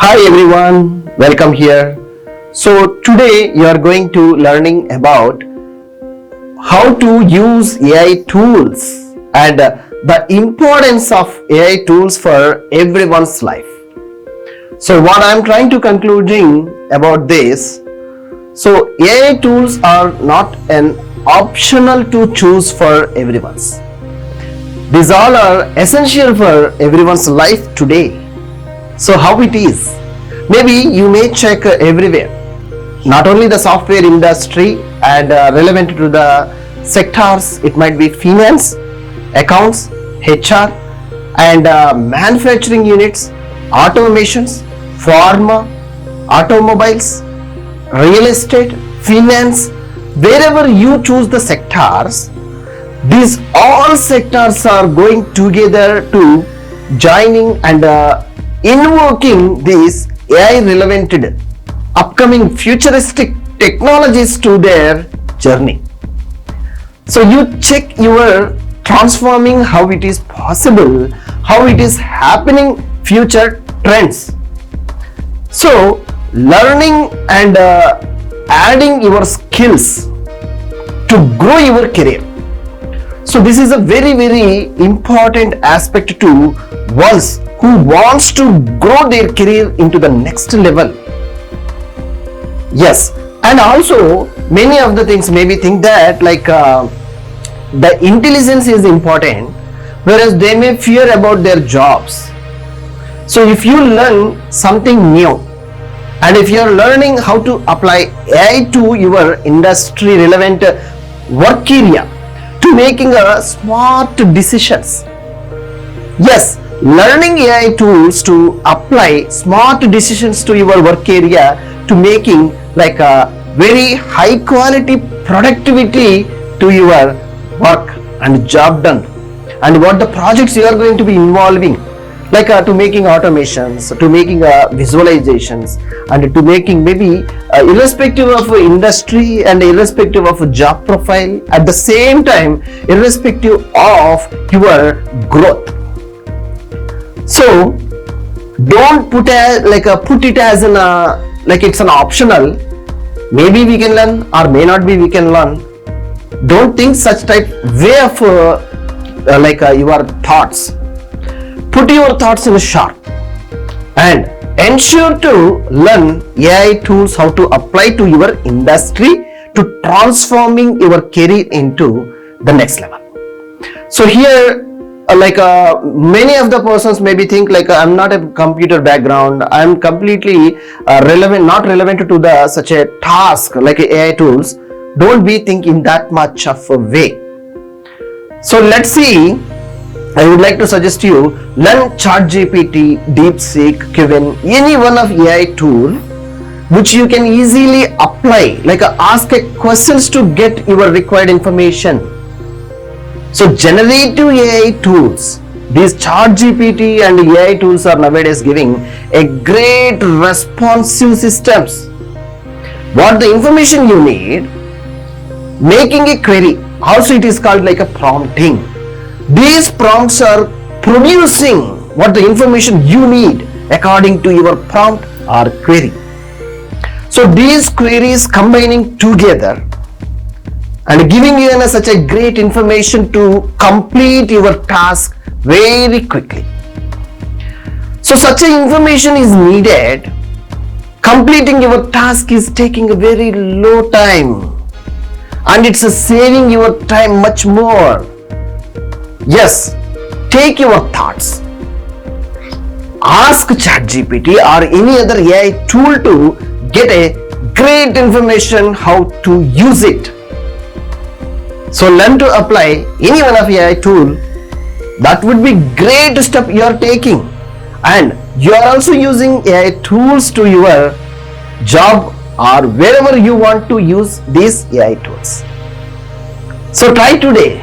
Hi everyone, welcome here. So today you are going to learning about how to use AI tools and the importance of AI tools for everyone's life. So what I am trying to concluding about this, so AI tools are not an optional to choose for everyone's. These all are essential for everyone's life today. So how it is? Maybe you may check everywhere, not only the software industry and relevant to the sectors, it might be finance, accounts, HR and manufacturing units, automations, pharma, automobiles, real estate, finance, wherever you choose the sectors, these all sectors are going together to joining and invoking these AI relevant upcoming futuristic technologies to their journey. So you check your transforming how it is possible, how it is happening, future trends. So learning and adding your skills to grow your career. So this is a very important aspect to ones who wants to grow their career into the next level. Yes, and also many of the things maybe think that the intelligence is important, whereas they may fear about their jobs. So if you learn something new and if you are learning how to apply AI to your industry relevant work area to making smart decisions. Yes, learning AI tools to apply smart decisions to your work area to making a very high quality productivity to your work and job done, and what the projects you are going to be involving, to making automations, to making visualizations, and to making maybe irrespective of industry and irrespective of job profile, at the same time irrespective of your growth. So don't put it as an it's an optional. Maybe we can learn or may not be we can learn. Don't think such type way of your thoughts. Put your thoughts in sharp and ensure to learn AI tools how to apply to your industry to transforming your career into the next level. So here many of the persons maybe think I'm not a computer background, I'm completely not relevant to the such a task like AI tools. Don't be think in that much of a way. So let's see, I would like to suggest you learn ChatGPT, DeepSeek, Kevin, any one of AI tool which you can easily apply, ask a questions to get your required information. So generative AI tools, these ChatGPT and AI tools are nowadays giving a great responsive systems. What the information you need, making a query, also it is called like a prompting. These prompts are producing what the information you need according to your prompt or query. So these queries combining together and giving you such a great information to complete your task very quickly. So such a information is needed. Completing your task is taking a very low time and it's saving your time much more. Yes, take your thoughts. Ask ChatGPT or any other AI tool to get a great information how to use it. So learn to apply any one of AI tool. That would be great step you are taking, and you are also using AI tools to your job or wherever you want to use these AI tools. So try today